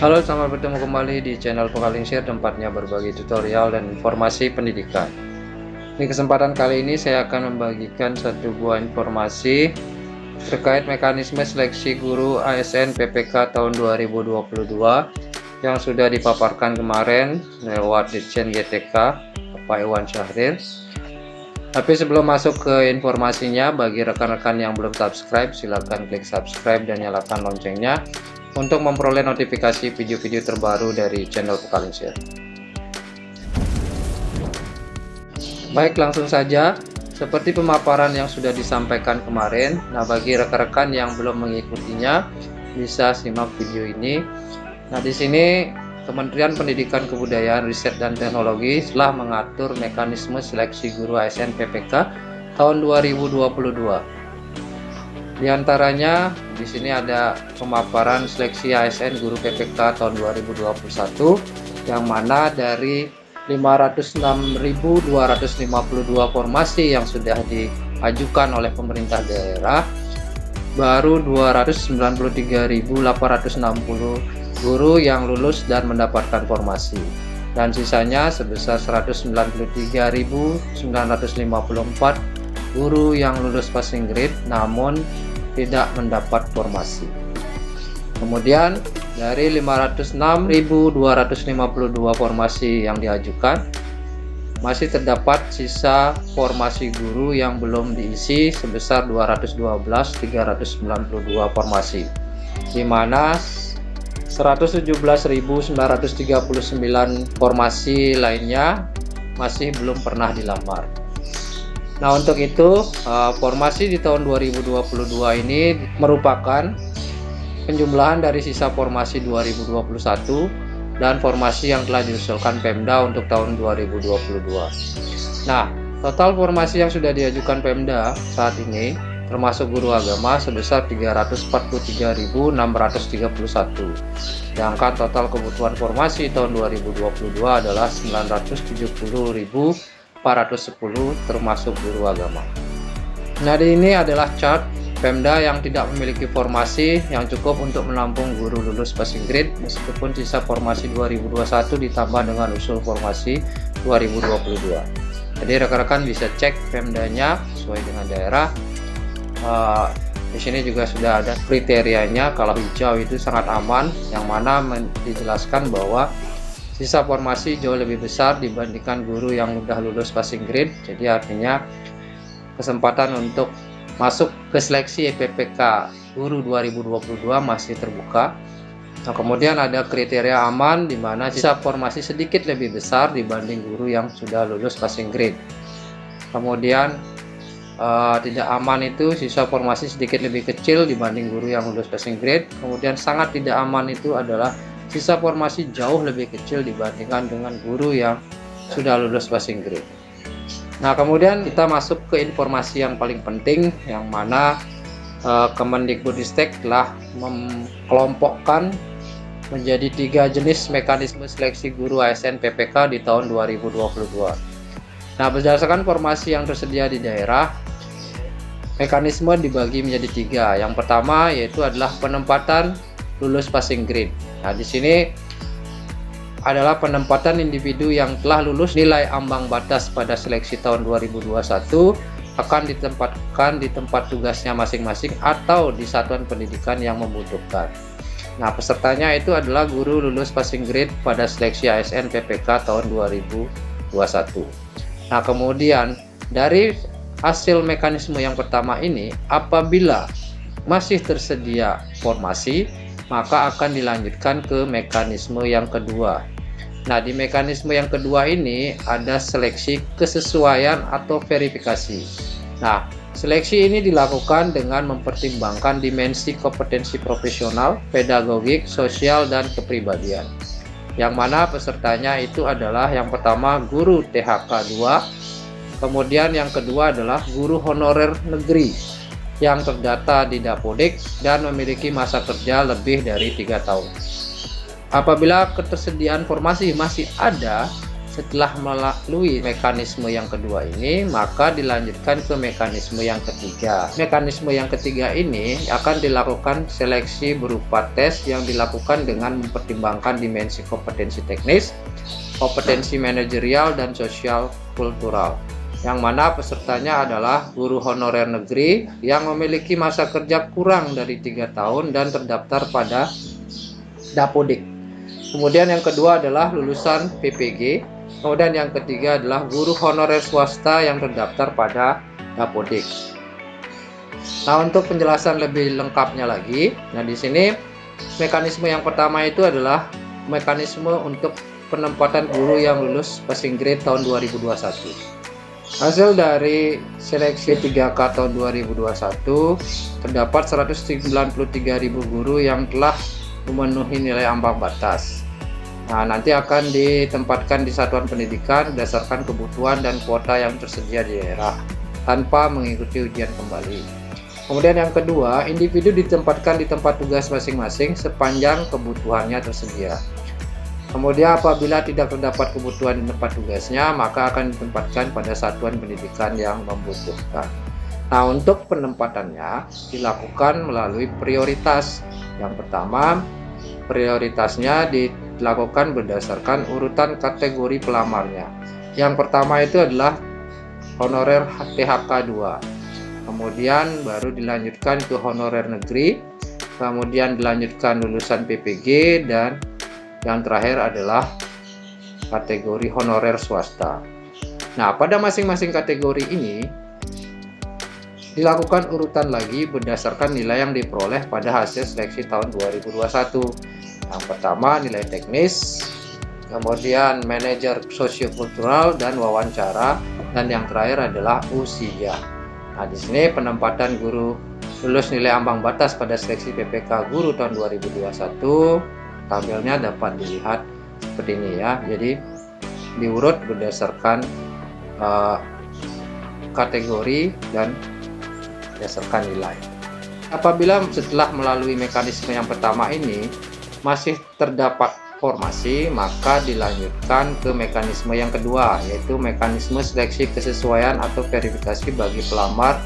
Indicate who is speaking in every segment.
Speaker 1: Halo, selamat bertemu kembali di channel Vokalingsir, tempatnya berbagi tutorial dan informasi pendidikan. Di kesempatan kali ini saya akan membagikan satu buah informasi terkait mekanisme seleksi guru ASN PPK tahun 2022 yang sudah dipaparkan kemarin lewat Ditjen GTK Pak Iwan Syahrir. Tapi sebelum masuk ke informasinya, bagi rekan-rekan yang belum subscribe, silahkan klik subscribe dan nyalakan loncengnya untuk memperoleh notifikasi video-video terbaru dari channel Vokalingsir. Baik, langsung saja. Seperti pemaparan yang sudah disampaikan kemarin, nah bagi rekan-rekan yang belum mengikutinya bisa simak video ini. Nah, di sini Kementerian Pendidikan Kebudayaan, Riset dan Teknologi telah mengatur mekanisme seleksi guru ASN PPK tahun 2022. Di antaranya di sini ada pemaparan seleksi ASN guru PPK tahun 2021 yang mana dari 506.252 formasi yang sudah diajukan oleh pemerintah daerah, baru 293.860 guru yang lulus dan mendapatkan formasi, dan sisanya sebesar 193.954 guru yang lulus passing grade namun tidak mendapat formasi. Kemudian dari 506.252 formasi yang diajukan, masih terdapat sisa formasi guru yang belum diisi sebesar 212.392 formasi, di mana 117.939 formasi lainnya masih belum pernah dilamar. Nah, untuk itu formasi di tahun 2022 ini merupakan penjumlahan dari sisa formasi 2021 dan formasi yang telah diusulkan Pemda untuk tahun 2022. Nah, total formasi yang sudah diajukan Pemda saat ini termasuk guru agama sebesar 343.631. Sedangkan total kebutuhan formasi tahun 2022 adalah 970.410 termasuk guru agama. Nah, ini adalah chart Pemda yang tidak memiliki formasi yang cukup untuk menampung guru lulus passing grade meskipun sisa formasi 2021 ditambah dengan usul formasi 2022. Jadi rekan-rekan bisa cek Pemdanya sesuai dengan daerah. Di sini juga sudah ada kriterianya. Kalau hijau itu sangat aman, yang mana dijelaskan bahwa sisa formasi jauh lebih besar dibandingkan guru yang sudah lulus passing grade. Jadi artinya kesempatan untuk masuk ke seleksi PPK guru 2022 masih terbuka. Nah, kemudian ada kriteria aman di mana sisa formasi sedikit lebih besar dibanding guru yang sudah lulus passing grade. Kemudian tidak aman itu sisa formasi sedikit lebih kecil dibanding guru yang lulus passing grade. Kemudian sangat tidak aman itu adalah sisa formasi jauh lebih kecil dibandingkan dengan guru yang sudah lulus passing grade. Nah, kemudian kita masuk ke informasi yang paling penting, yang mana Kemendikbudristek telah mengelompokkan menjadi 3 jenis mekanisme seleksi guru ASN PPK di tahun 2022. Nah, berdasarkan formasi yang tersedia di daerah, mekanisme dibagi menjadi 3. Yang pertama yaitu adalah penempatan lulus passing grade. Nah, di sini adalah penempatan individu yang telah lulus nilai ambang batas pada seleksi tahun 2021 akan ditempatkan di tempat tugasnya masing-masing atau di satuan pendidikan yang membutuhkan. Nah, pesertanya itu adalah guru lulus passing grade pada seleksi ASN PPK tahun 2021. Nah, kemudian dari hasil mekanisme yang pertama ini, apabila masih tersedia formasi, maka akan dilanjutkan ke mekanisme yang kedua. Nah, di mekanisme yang kedua ini ada seleksi kesesuaian atau verifikasi. Nah, seleksi ini dilakukan dengan mempertimbangkan dimensi kompetensi profesional, pedagogik, sosial, dan kepribadian. Yang mana pesertanya itu adalah yang pertama guru THK 2, kemudian yang kedua adalah guru honorer negeri yang terdata di Dapodik dan memiliki masa kerja lebih dari 3 tahun. Apabila ketersediaan formasi masih ada setelah melalui mekanisme yang kedua ini, maka dilanjutkan ke mekanisme yang ketiga. Mekanisme yang ketiga ini akan dilakukan seleksi berupa tes yang dilakukan dengan mempertimbangkan dimensi kompetensi teknis, kompetensi manajerial, dan sosial kultural, yang mana pesertanya adalah guru honorer negeri yang memiliki masa kerja kurang dari 3 tahun dan terdaftar pada Dapodik. Kemudian yang kedua adalah lulusan PPG. Kemudian yang ketiga adalah guru honorer swasta yang terdaftar pada Dapodik. Nah, untuk penjelasan lebih lengkapnya lagi, nah di sini mekanisme yang pertama itu adalah mekanisme untuk penempatan guru yang lulus passing grade tahun 2021. Hasil dari seleksi 3K tahun 2021, terdapat 193.000 guru yang telah memenuhi nilai ambang batas. Nah, nanti akan ditempatkan di satuan pendidikan berdasarkan kebutuhan dan kuota yang tersedia di daerah tanpa mengikuti ujian kembali. Kemudian yang kedua, individu ditempatkan di tempat tugas masing-masing sepanjang kebutuhannya tersedia. Kemudian apabila tidak terdapat kebutuhan di tempat tugasnya, maka akan ditempatkan pada satuan pendidikan yang membutuhkan. Nah, untuk penempatannya dilakukan melalui prioritas. Yang pertama, prioritasnya dilakukan berdasarkan urutan kategori pelamarnya. Yang pertama itu adalah honorer THK 2. Kemudian baru dilanjutkan ke honorer negeri, kemudian dilanjutkan lulusan PPG, dan yang terakhir adalah kategori honorer swasta. Nah, pada masing-masing kategori ini dilakukan urutan lagi berdasarkan nilai yang diperoleh pada hasil seleksi tahun 2021. Yang pertama nilai teknis, kemudian manajer sosiokultural dan wawancara, dan yang terakhir adalah usia. Nah, di sini penempatan guru lulus nilai ambang batas pada seleksi PPK guru tahun 2021, tabelnya dapat dilihat seperti ini ya. Jadi diurut berdasarkan kategori dan berdasarkan nilai. Apabila setelah melalui mekanisme yang pertama ini masih terdapat formasi, maka dilanjutkan ke mekanisme yang kedua, yaitu mekanisme seleksi kesesuaian atau verifikasi bagi pelamar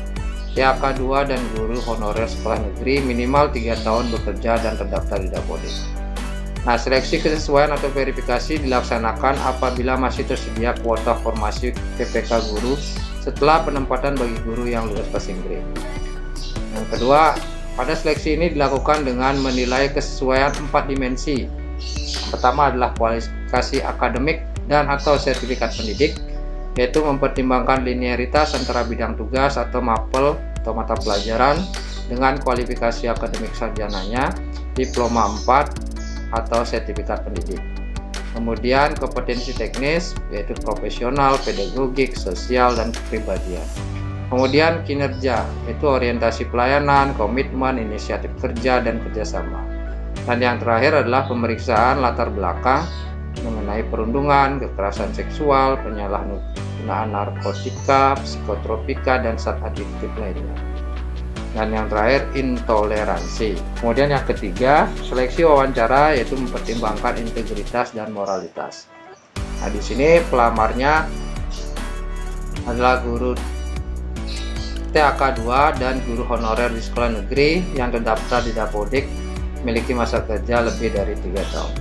Speaker 1: THK 2 dan guru honorer sekolah negeri minimal 3 tahun bekerja dan terdaftar di Dapodik. Nah, seleksi kesesuaian atau verifikasi dilaksanakan apabila masih tersedia kuota formasi PPK guru setelah penempatan bagi guru yang lulus passing grade. Yang kedua, pada seleksi ini dilakukan dengan menilai kesesuaian 4 dimensi. Yang pertama adalah kualifikasi akademik dan atau sertifikat pendidik, yaitu mempertimbangkan linearitas antara bidang tugas atau mapel atau mata pelajaran dengan kualifikasi akademik sarjananya, diploma 4 atau sertifikat pendidik. Kemudian kompetensi teknis, yaitu profesional, pedagogik, sosial, dan kepribadian. Kemudian kinerja, yaitu orientasi pelayanan, komitmen, inisiatif kerja, dan kerjasama. Dan yang terakhir adalah pemeriksaan latar belakang mengenai perundungan, kekerasan seksual, penyalahgunaan narkotika, psikotropika, dan zat adiktif lainnya. Dan yang terakhir intoleransi. Kemudian yang ketiga, seleksi wawancara, yaitu mempertimbangkan integritas dan moralitas. Nah, di sini pelamarnya adalah guru THK 2 dan guru honorer di sekolah negeri yang terdaftar di Dapodik, memiliki masa kerja lebih dari 3 tahun.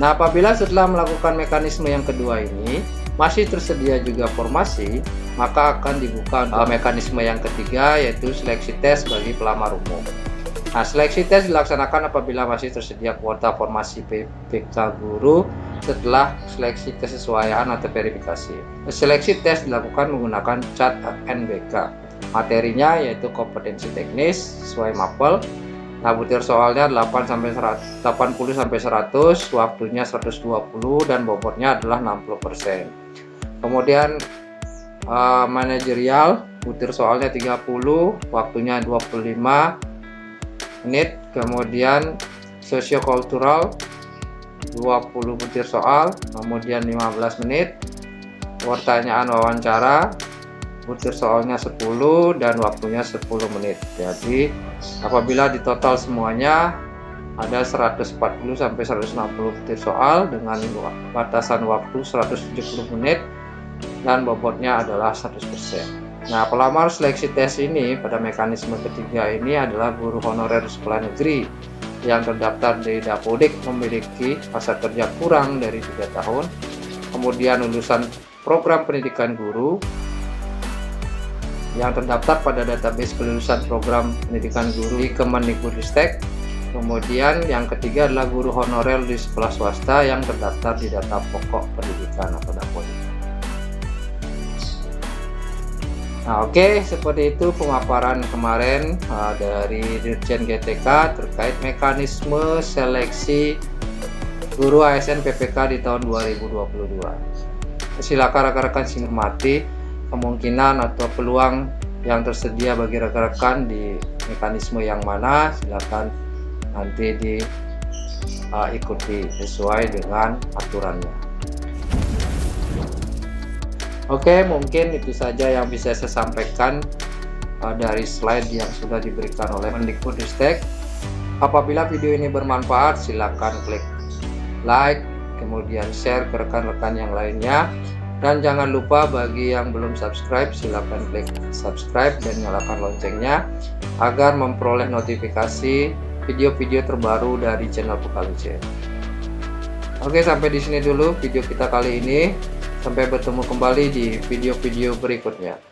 Speaker 1: Nah, apabila setelah melakukan mekanisme yang kedua ini masih tersedia juga formasi, maka akan dibuka mekanisme yang ketiga, yaitu seleksi tes bagi pelamar umum. Nah, seleksi tes dilaksanakan apabila masih tersedia kuota formasi PPK guru setelah seleksi kesesuaian atau verifikasi. Seleksi tes dilakukan menggunakan cat NBK. Materinya yaitu kompetensi teknis sesuai mapel. Nah, butir soalnya 80-100, waktunya 120, dan bobotnya adalah 60%. Kemudian manajerial, butir soalnya 30, waktunya 25 menit. Kemudian sosiokultural 20 butir soal, kemudian 15 menit. Pertanyaan wawancara, butir soalnya 10 dan waktunya 10 menit. Jadi apabila ditotal semuanya ada 140 sampai 160 butir soal dengan batasan waktu 170 menit dan bobotnya adalah 100%. Nah, pelamar seleksi tes ini pada mekanisme ketiga ini adalah guru honorer sekolah negeri yang terdaftar di Dapodik memiliki masa kerja kurang dari 3 tahun, kemudian lulusan program pendidikan guru yang terdaftar pada database kelulusan program pendidikan guru di Kemendikbudristek. Kemudian yang ketiga adalah guru honorer di sekolah swasta yang terdaftar di data pokok pendidikan atau Dapodik. Nah, oke, seperti itu pemaparan kemarin dari Dirjen GTK terkait mekanisme seleksi guru ASN PPK di tahun 2022. Silakan rekan-rekan cermati kemungkinan atau peluang yang tersedia bagi rekan-rekan di mekanisme yang mana. Silakan nanti diikuti sesuai dengan aturannya. Oke, mungkin itu saja yang bisa saya sampaikan dari slide yang sudah diberikan oleh Mendikbudristek. Apabila video ini bermanfaat, silakan klik like, kemudian share ke rekan-rekan yang lainnya. Dan jangan lupa bagi yang belum subscribe, silakan klik subscribe dan nyalakan loncengnya agar memperoleh notifikasi video-video terbaru dari channel Pukaluje. Oke, sampai di sini dulu video kita kali ini. Sampai bertemu kembali di video-video berikutnya.